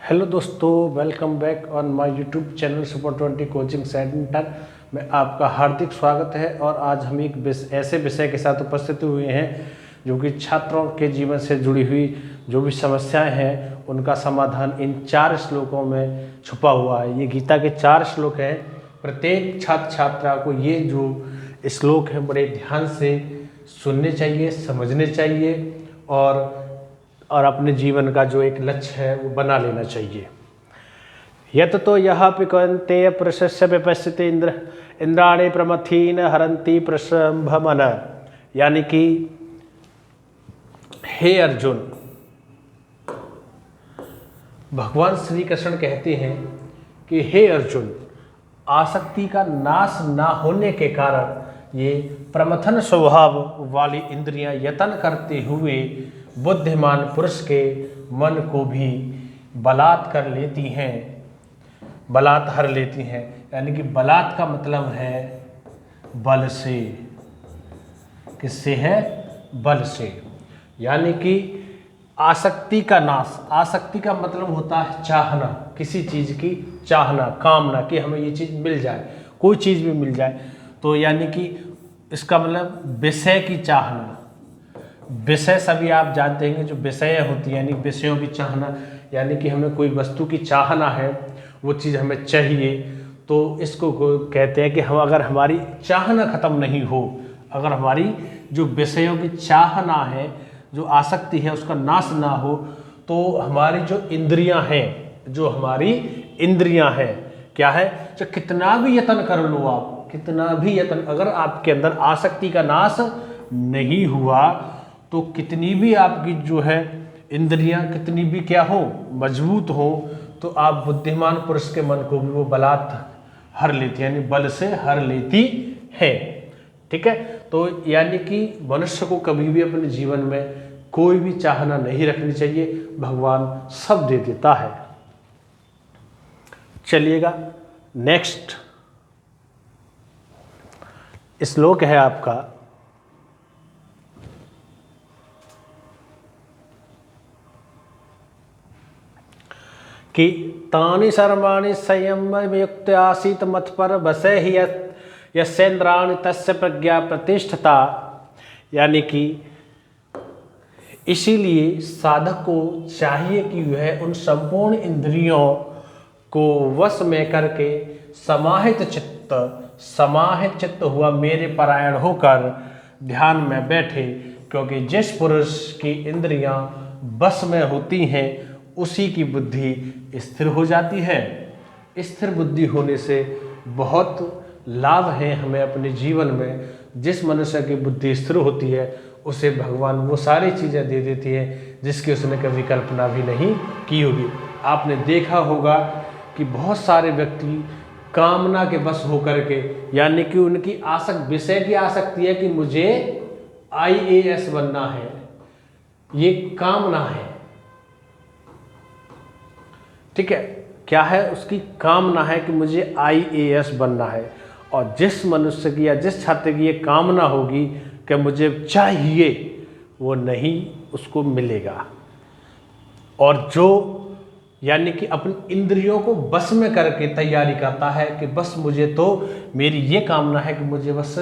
Hello दोस्तों, welcome back on my YouTube channel super 20 coaching centre में आपका हार्दिक स्वागत है। और आज हम एक ऐसे विषय के साथ उपस्थित हुए हैं जो कि छात्रों के जीवन से जुड़ी हुई जो भी समस्याएं हैं उनका समाधान इन 4 श्लोकों में छुपा हुआ है। ये गीता के 4 श्लोक हैं। प्रत्येक छात्र छात्रा को ये जो श्लोक हैं बड़े ध्यान से सुनने चाहिए, समझने चाहिए और अपने जीवन का जो एक लक्ष्य है वो बना लेना चाहिए। यत तो यह पिकंते प्रशस्य विपस्थित इंद्राणी प्रमथीन हरंती प्रशंभमन। यानी कि हे अर्जुन, भगवान श्री कृष्ण कहते हैं कि हे अर्जुन, आसक्ति का नाश ना होने के कारण ये प्रमथन स्वभाव वाली इंद्रियां यत्न करते हुए बुद्धिमान पुरुष के मन को भी बलात् कर लेती हैं, बलात् हर लेती हैं। यानी कि बलात् का मतलब है बल से। किससे है? बल से। यानी कि आसक्ति का नाश। आसक्ति का मतलब होता है चाहना, किसी चीज़ की चाहना, कामना कि हमें ये चीज़ मिल जाए, कोई चीज़ भी मिल जाए। तो यानी कि इसका मतलब विषय की चाहना। विषय सभी आप जानते हैं जो विषय होती है, यानी विषयों की चाहना। यानी कि हमें कोई वस्तु की चाहना है, वो चीज़ हमें चाहिए, तो इसको कहते हैं कि हम अगर हमारी चाहना ख़त्म नहीं हो, अगर हमारी जो विषयों की चाहना है, जो आसक्ति है, उसका नाश ना हो, तो हमारी जो इंद्रियां हैं, जो हमारी इंद्रियां हैं क्या है, जो कितना भी यत्न कर लो आप, कितना भी यत्न, अगर आपके अंदर आसक्ति का नाश नहीं हुआ तो कितनी भी आपकी जो है इंद्रियां कितनी भी क्या हो, मजबूत हो, तो आप बुद्धिमान पुरुष के मन को भी वो बलात् हर लेती है, यानी बल से हर लेती है। ठीक है। तो यानी कि मनुष्य को कभी भी अपने जीवन में कोई भी चाहना नहीं रखनी चाहिए, भगवान सब दे देता है। चलिएगा नेक्स्ट श्लोक है आपका कि तानि सर्वाणि संयमयुक्त आसीत मत पर बसे ही यस्येन्द्राणि तस्य प्रज्ञा प्रतिष्ठता। यानी कि इसीलिए साधक को चाहिए कि वह उन संपूर्ण इंद्रियों को वश में करके समाहित चित्त हुआ मेरे परायण होकर ध्यान में बैठे। क्योंकि जिस पुरुष की इंद्रियां वश में होती हैं उसी की बुद्धि स्थिर हो जाती है। स्थिर बुद्धि होने से बहुत लाभ है हमें अपने जीवन में। जिस मनुष्य की बुद्धि स्थिर होती है उसे भगवान वो सारी चीज़ें दे देती है जिसकी उसने कभी कल्पना भी नहीं की होगी। आपने देखा होगा कि बहुत सारे व्यक्ति कामना के बस होकर के, यानी कि उनकी विषय की आसक्ति है कि मुझे IAS बनना है, ये कामना है। ठीक है, क्या है? उसकी कामना है कि मुझे IAS बनना है। और जिस मनुष्य की या जिस छात्र की ये कामना होगी कि मुझे चाहिए, वो नहीं उसको मिलेगा। और जो यानी कि अपनी इंद्रियों को बस में करके तैयारी करता है कि बस मुझे तो मेरी ये कामना है कि मुझे बस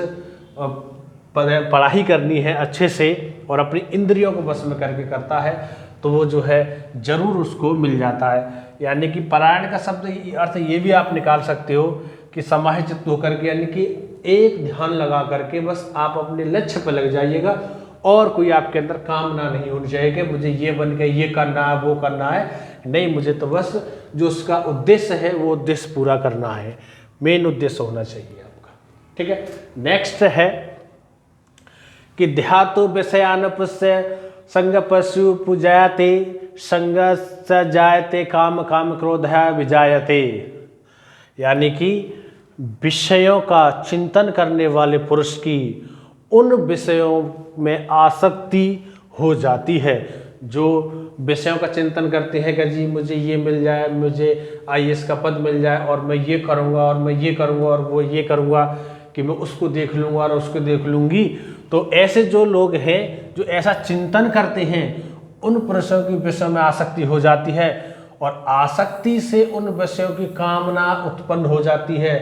पढ़ाई करनी है अच्छे से, और अपनी इंद्रियों को बस में करके करता है, तो वो जो है जरूर उसको मिल जाता है। यानी कि परायण का शब्द अर्थ ये भी आप निकाल सकते हो कि समाहित चित्त होकर के, यानी कि एक ध्यान लगा करके बस आप अपने लक्ष्य पर लग जाइएगा और कोई आपके अंदर कामना नहीं होनी चाहिए कि मुझे ये बन के ये करना है, वो करना है। नहीं, मुझे तो बस जो उसका उद्देश्य है वो उद्देश्य पूरा करना है, मेन उद्देश्य होना चाहिए आपका। ठीक है। नेक्स्ट है कि ध्यातो विषयानुपस्य संग पशु पूजयते संग स जायते काम काम क्रोधया विजायते। यानी कि विषयों का चिंतन करने वाले पुरुष की उन विषयों में आसक्ति हो जाती है। जो विषयों का चिंतन करते हैं कि जी मुझे ये मिल जाए, मुझे IAS का पद मिल जाए, और मैं ये करूँगा और मैं ये करूँगा और वो ये करूँगा, कि मैं उसको देख लूँगा और उसको देख लूँगी। तो ऐसे जो लोग हैं जो ऐसा चिंतन करते हैं उन पुरुषों की विषय में आसक्ति हो जाती है। और आसक्ति से उन विषयों की कामना उत्पन्न हो जाती है।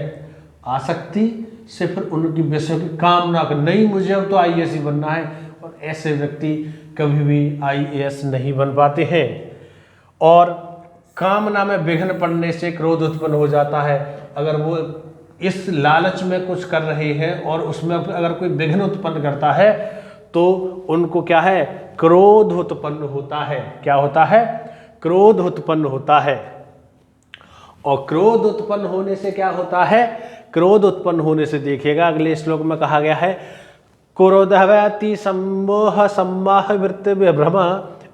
आसक्ति से फिर उनकी विषयों की कामना, नहीं मुझे अब तो आईएएस ही बनना है, और ऐसे व्यक्ति कभी भी आईएएस नहीं बन पाते हैं। और कामना में विघ्न पड़ने से क्रोध उत्पन्न हो जाता है। अगर वो इस लालच में कुछ कर रहे हैं और उसमें अगर कोई विघ्न उत्पन्न करता है तो उनको क्या है, क्रोध उत्पन्न होता है। क्या होता है? क्रोध उत्पन्न होता है। और क्रोध उत्पन्न होने से क्या होता है? क्रोध उत्पन्न होने से देखिएगा अगले श्लोक में कहा गया है, क्रोधवति सम्मोह सम्माह वृत्ति विभ्रम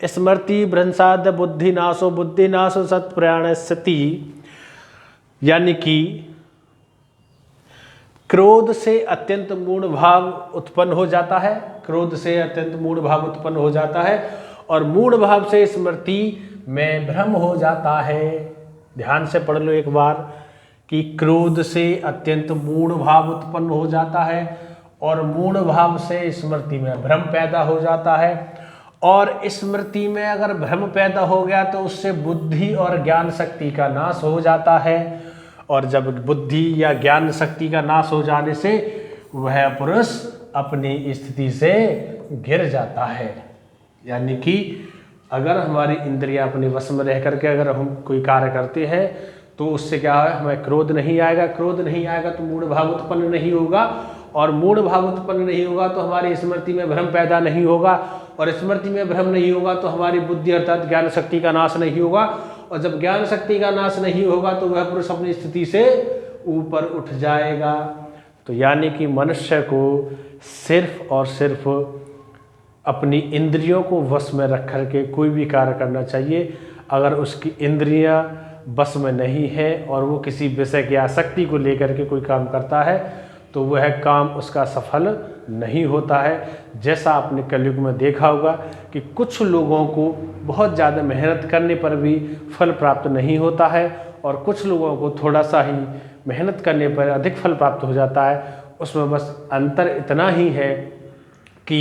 स्मृति भ्रंशाद बुद्धिनाशो बुद्धिनाशो सत्प्रयाणस्यति। यानी कि क्रोध से अत्यंत मूढ़ भाव उत्पन्न हो जाता है। क्रोध से अत्यंत मूढ़ भाव उत्पन्न हो जाता है और मूढ़ भाव से स्मृति में भ्रम हो जाता है। ध्यान से पढ़ लो एक बार कि क्रोध से अत्यंत मूढ़ भाव उत्पन्न हो जाता है और मूढ़ भाव से स्मृति में भ्रम पैदा हो जाता है। और स्मृति में अगर भ्रम पैदा हो गया तो उससे बुद्धि और ज्ञान शक्ति का नाश हो जाता है। और जब बुद्धि या ज्ञान शक्ति का नाश हो जाने से वह पुरुष अपनी स्थिति से गिर जाता है। यानी कि अगर हमारी इंद्रियां अपने वश में रह करके अगर हम कोई कार्य करते हैं तो उससे क्या है, हमें क्रोध नहीं आएगा। क्रोध नहीं आएगा तो मूढ़ भाव उत्पन्न नहीं होगा, और मूढ़ भाव उत्पन्न नहीं होगा तो हमारी स्मृति में भ्रम पैदा नहीं होगा, और स्मृति में भ्रम नहीं होगा तो हमारी बुद्धि अर्थात ज्ञान शक्ति का नाश नहीं होगा, और जब ज्ञान शक्ति का नाश नहीं होगा तो वह पुरुष अपनी स्थिति से ऊपर उठ जाएगा। तो यानी कि मनुष्य को सिर्फ और सिर्फ अपनी इंद्रियों को वश में रख करके कोई भी कार्य करना चाहिए। अगर उसकी इंद्रियां बस में नहीं है और वो किसी विषय की आसक्ति को लेकर के कोई काम करता है तो वह काम उसका सफल नहीं होता है। जैसा आपने कलयुग में देखा होगा कि कुछ लोगों को बहुत ज़्यादा मेहनत करने पर भी फल प्राप्त नहीं होता है और कुछ लोगों को थोड़ा सा ही मेहनत करने पर अधिक फल प्राप्त हो जाता है। उसमें बस अंतर इतना ही है कि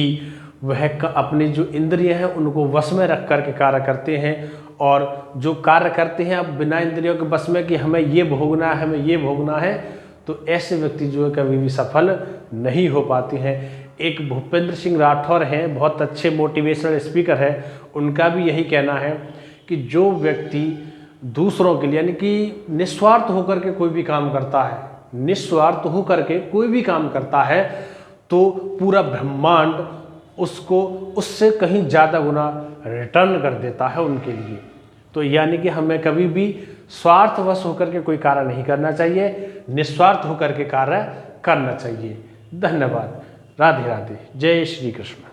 वह अपने जो इंद्रिय हैं उनको वश में रख कर के कार्य करते हैं, और जो कार्य करते हैं अब बिना इंद्रियों के वश में कि हमें ये भोगना है, हमें ये भोगना है, तो ऐसे व्यक्ति जो है कभी भी सफल नहीं हो पाते हैं। एक भूपेंद्र सिंह राठौर हैं, बहुत अच्छे मोटिवेशनल स्पीकर हैं, उनका भी यही कहना है कि जो व्यक्ति दूसरों के लिए यानी कि निस्वार्थ होकर के कोई भी काम करता है, निस्वार्थ होकर के कोई भी काम करता है तो पूरा ब्रह्मांड उसको उससे कहीं ज़्यादा गुना रिटर्न कर देता है उनके लिए। तो यानी कि हमें कभी भी स्वार्थवश होकर के कोई कार्य नहीं करना चाहिए, निस्वार्थ होकर के कार्य करना चाहिए। धन्यवाद। राधे राधे। जय श्री कृष्ण।